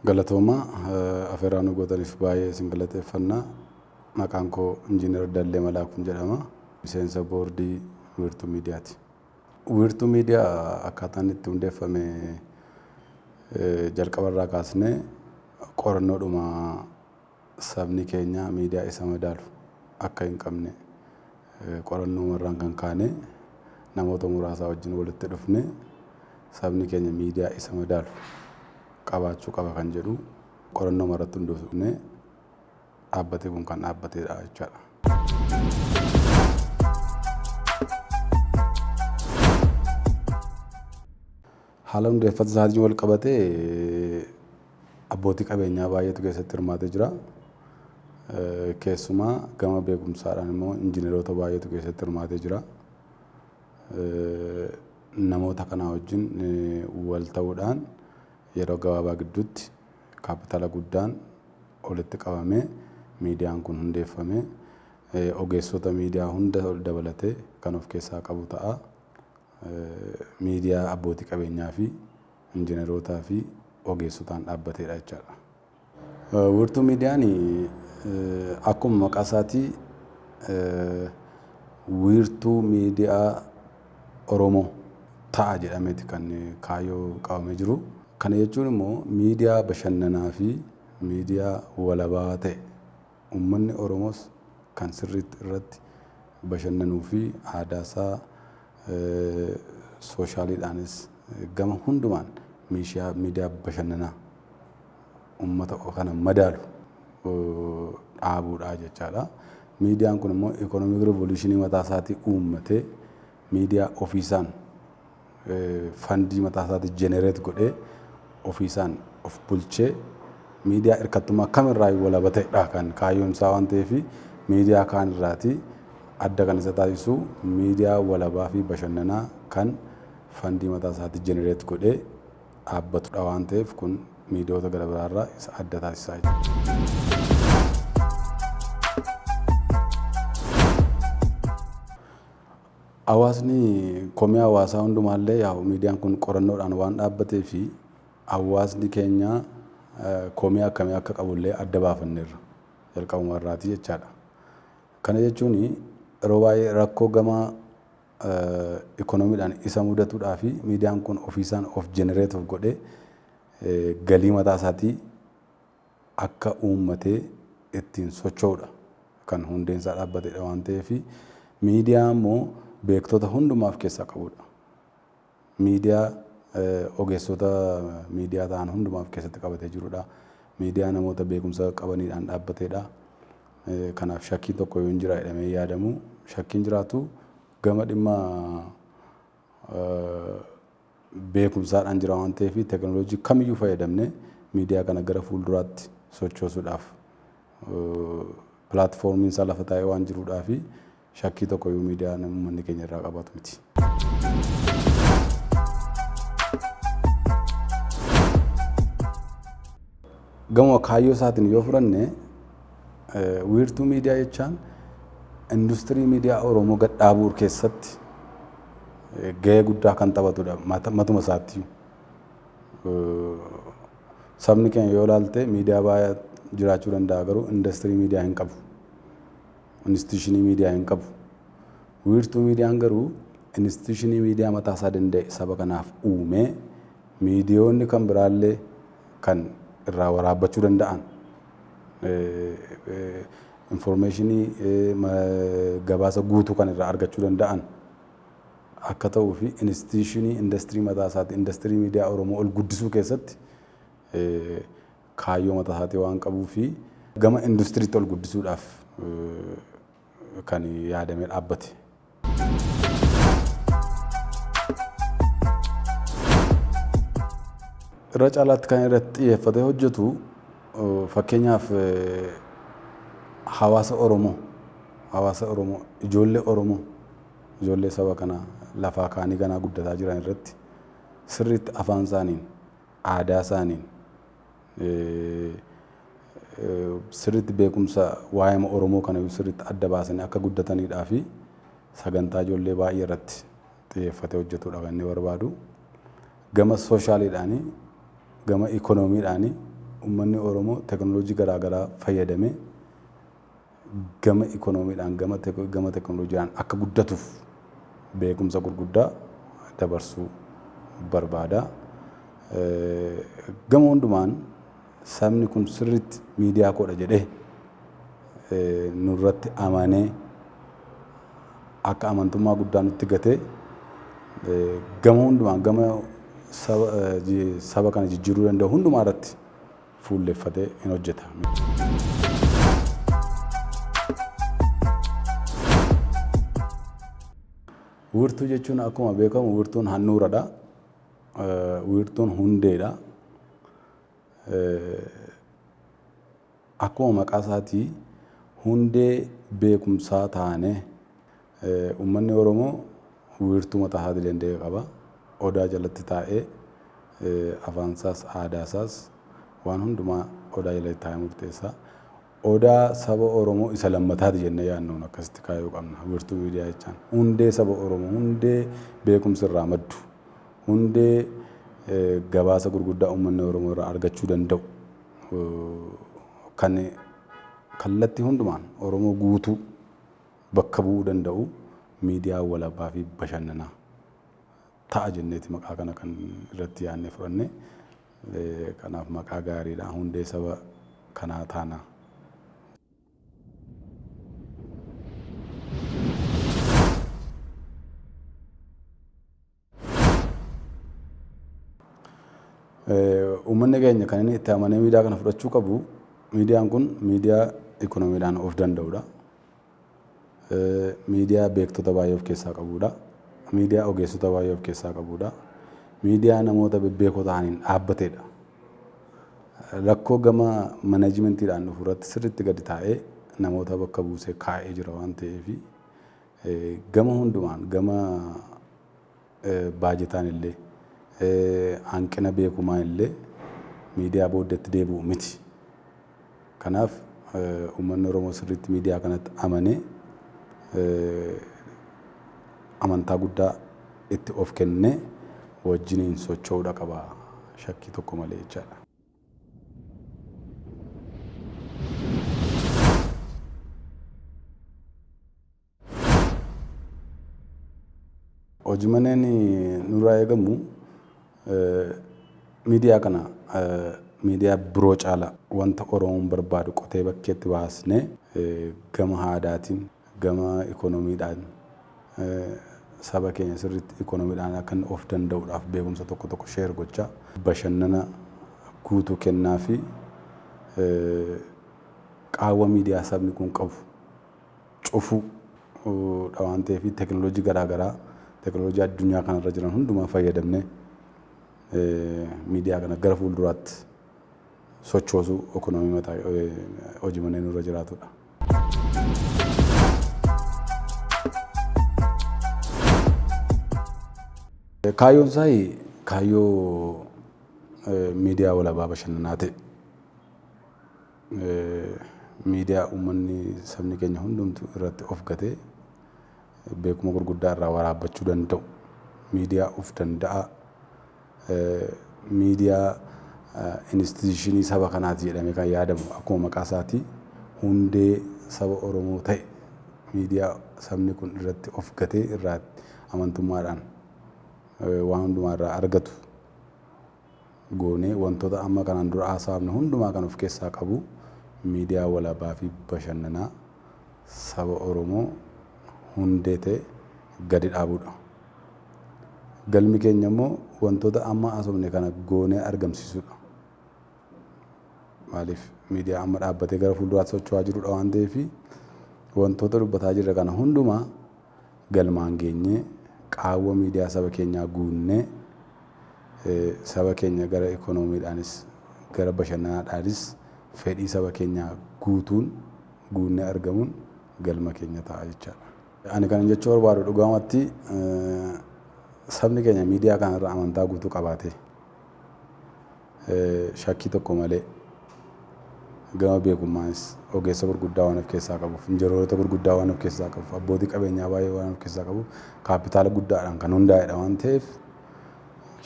Galatooma afeeraan gootaniif baay'ee isin galateeffannaa. Maqaan koo Injiinar Dallee Malaakuu jedhama. Miseensa boordii Wiirtuu Miidiyaati. Wiirtuu Miidiyaa akkaataan itti hundeeffame jalqabarraa kaasnee qorannoodhuma sabni keenya miidiyaa isa madaalu akka hin qabne qorannoo marraan kan kaane namoota muraasaa wajjin walitti dhufne sabni keenya miidiyaa isa madaalu qabaachuu qaba kan jedhu qorannoo marratti hundoofne dhaabbatee kun kan dhaabbateedha jechaadha. Haala hundeeffata isaatiin wal qabatee abbootii qabeenyaa baay'eetu keessatti hirmaatee jira. Keessumaa gama beekumsaadhaan immoo injiineroota baay'eetu keessatti hirmaatee jira. Namoota kanaa wajjin wal ta'uudhaan yeroo gabaabaa gidduutti kaapitaala guddaan walitti qabamee miidiyaan kun hundeeffame. Ogeessota miidiyaa hunda dabalatee kan of keessaa qabu ta'a. Miidiyaa abbootii qabeenyaa fi injiinerootaa fi ogeessotaan dhaabbateedha jechaadha. Wiirtuu miidiyaan akkuma maqaa isaatii wiirtuu miidiyaa Oromoo ta'a jedhameeti kan kaayyoo qabamee jiru. Kana jechuun immoo miidiyaa bashannanaa fi miidiyaa walabaa ta'e uummanni Oromoos kan sirriitti irratti bashannanuu fi aadaa isaa sooshaaliidhaanis gama hundumaan miidiyaa bashannanaa uummata kana madaalu dhaabuudha jechaadha. Miidiyaan kun immoo ikonoomik rivoluushinii mataa isaatii uummatee miidiyaa ofiisaan fandii mataa isaatii jenereet godhee ofiisaan of bulchee miidiyaa hirkattummaa kamirraa walaba ta'edha kan kaayyoon isaa waan ta'eef miidiyaa kaan irraatii adda kan isa taasisu miidiyaa walabaa fi bashannanaa kan fandii mataa isaatii jenereet godhee dhaabbatudha waan ta'eef kun miidiyoota gara biraarraa isa adda taasisaa jira. Hawaasni komii hawaasaa hundumaallee miidiyaan kun qorannoodhaan waan dhaabbatee fi hawaasni keenya komii akkamii akka qabullee adda baafanneerra jalqabuma irraatii jechaadha. Kana jechuun yeroo baay'ee rakkoo gama ikoonomiidhaan isa mudatuudhaa fi miidiyaan kun ofiisaan of jenereet of godhee galii mataa isaatii akka uummatee ittiin socho'udha kan hundeen isaa dhaabbatedha waan ta'eef miidiyaa immoo beektota hundumaaf keessaa qabudha. Miidiyaa ogeessota miidiyaa ta'an hundumaaf keessatti qabatee jirudha. Miidiyaa namoota beekumsa qabaniidhaan dhaabbateedha. Kanaaf shakkiin tokko yoo hin jira jedhamee yaadamu shakkiin jiraatu gama dhimma beekumsaadhaan jira waan ta'eef teekinooloojii kamiyyuu fayyadamne miidiyaa kana gara fuulduraatti sochoosuudhaaf pilaatfoormiin isaa lafa taa'ee waan jiruudhaaf shakkii tokko yoo miidiyaa uummanni keenya irraa qabaatu miti. Gama kaayyoo isaatiin yoo fudhanne wiirtuu miidiyaa jechaan industirii miidiyaa Oromoo gad dhaabuu keessatti gahee guddaa kan taphatudha matuma isaatti. Sabni keenya yoo ilaalte miidiyaa baay'ee jiraachuu danda'a garuu industirii miidiyaa hin qabu. Instituushinii miidiyaa hin qabu. Wiirtuu miidiyaan garuu instituushinii miidiyaa mataa isaa danda'e saba kanaaf uumee miidiyoonni kan biraallee kan irraa waraabbachuu danda'an informationii gabaasa guutuu kan irraa argachuu danda'an akka ta'uu fi instituushinii industirii mataa isaatii industirii miidiyaa Oromoo ol guddisuu keessatti kaayyoo mataa isaatii waan qabuu fi gama industiriitti ol guddisuudhaaf kan yaadamee dhaabbate. Irra caalaatti kan irratti xiyyeeffatee hojjetu fakkeenyaaf hawaasa Oromoo, ijoollee saba kanaa lafaa kaanii ganaa guddataa jiran irratti sirriitti afaan isaaniin, aadaa isaaniin sirriitti beekumsa waa'ee Oromoo kana sirriitti adda baasanii akka guddataniidhaa fi sagantaa ijoollee baay'ee irratti xiyyeeffatee hojjetudha kan inni barbaadu. Gama sooshaaliidhaanii, gama ikoonomiidhaanii uummanni Oromoo teekinooloojii garaagaraa fayyadamee gama ikoonomiidhaan gama teekinooloojiidhaan akka guddatuuf beekumsa gurguddaa dabarsuu barbaada. Gama hundumaan sabni kun sirriitti miidiyaa koodha jedhee nurratti amanee akka amantummaa guddaa nutti gatee gama hundumaan gama saba kana jijjiiruu danda'u hundumaa irratti fuulleffatee hin hojjeta. Wiirtuu jechuun akkuma beekamu wiirtuun handhuuradha. Wiirtuun hundeedha. Akkuma maqaa isaatii hundee beekumsaa taanee uummanni Oromoo wiirtuu mataa isaatii danda'e qaba. Odaa jalatti taa'ee afaansaas aadaasaas waan hundumaa odaa jalatti taa'ee murteessa. Odaa saba Oromoo isa lammataati jennee yaadnuun akkasitti kaayuu qabna. Wiirtuu miidiyaa jechaan hundee saba Oromoo, hundee beekumsa irraa maddu, hundee gabaasa gurguddaa uummanni Oromoo irraa argachuu danda'u kan kallattii hundumaan Oromoo guutuu bakka bu'uu danda'u miidiyaa walabaa fi bashannanaa ta'a jenneeti maqaa kana kan irratti yaadnee fudhanne. Kanaaf maqaa gaariidha hundee saba kanaa taana. Uummanni keenya kan inni itti amanee miidiyaa kana fudhachuu qabu, miidiyaan kun miidiyaa ikoonomiidhaan of danda'udha. Miidiyaa beektota baay'ee of keessaa qabudha. Miidiyaa ogeessota baay'ee of keessaa qabudha. Miidiyaa namoota bebbeekoo ta'aniin dhaabbatedha. Rakkoo gama manaajimentiidhaan dhufu irratti sirriitti gadi taa'ee namoota bakka buusee kaa'ee jira waan ta'eef gama hundumaan gama baajetaan illee hanqina beekumaa illee miidiyaa booddeetti deebi'u miti. Kanaaf uummanni Oromoo sirriitti miidiyaa kanatti amanee amantaa guddaa itti of kennee wajjiniin socho'uudha qaba shakkii tokko malee jechaadha. Hojii manneen nurraa eegamu miidiyaa kana miidiyaa biroo caala wanta Oromoon barbaadu qotee bakkeetti baasnee gama aadaatiin gama ikoonomiidhaan saba keenya sirriitti ikoonomiidhaan akka of danda'uudhaaf beekumsa tokko tokko sheer gochaa bashannana guutuu kennaa fi qaawwa miidiyaa sabni kun qabu cufuudha waan ta'eef teekinooloojii garaagaraa teekinooloojii addunyaa kanarra jiran hundumaa fayyadamnee miidiyaa kana gara fuulduraatti sochoosuu ikoonomii mataa hojii manneen nurra jiraatudha. Kaayyoon isaa kaayyoo miidiyaa walabaa bashannanaa ta'e miidiyaa uummanni sabni keenya hundumtu irratti of gatee beekuma gurguddaa irraa waraabbachuu danda'u miidiyaa of danda'a miidiyaa instituushinii saba kanaati jedhamee kan yaadamu akkuma maqaa isaatii hundee saba Oromoo ta'e miidiyaa sabni kun irratti of gatee irraatti amantummaadhaan waan hundumaa irraa argatu goonee wantoota amma kanaan dura haasa'amne hundumaa kan of keessaa qabu miidiyaa walabaa fi bashannanaa saba Oromoo hundee ta'e gadi dhaabuudha. Galmi keenya immoo wantoota amma haasofne kana goonee argamsiisuudha. Maaliif miidiyaa amma dhaabbatee gara fuulduraatti socho'aa jirudha waan ta'eef wantoota dubbataa jirra kana hundumaa galmaan geenyee qaawwa miidiyaa saba keenyaa guunnee saba keenya gara ikoonomiidhaanis gara bashannanaadhaanis fedhii saba keenyaa guutuun guunnee argamuun galma keenya ta'a jechaadha. Ani kan jechuu barbaadu dhugaamatti sabni keenya miidiyaa kanarra amantaa guutuu qabaatee shakkii tokko malee gama beekummaanis ogeessa gurguddaa waan of keessaa qabuuf injineerota gurguddaa waan of keessaa qabuuf abbootii qabeenyaa baay'ee waan of keessaa qabuuf kaapitaala guddaadhaan kan hundaa'edha waan ta'eef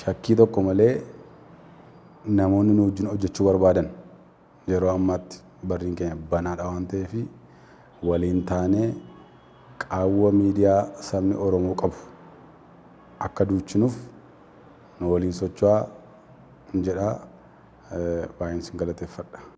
shakkii tokko malee namoonni nu wajjin hojjechuu barbaadan yeroo ammaatti barriin keenya banaadha waan ta'eef waliin taanee qaawwa miidiyaa sabni Oromoo qabu akka duuchinuuf nu waliin socho'aa jedhaa baay'een sin galateeffadha.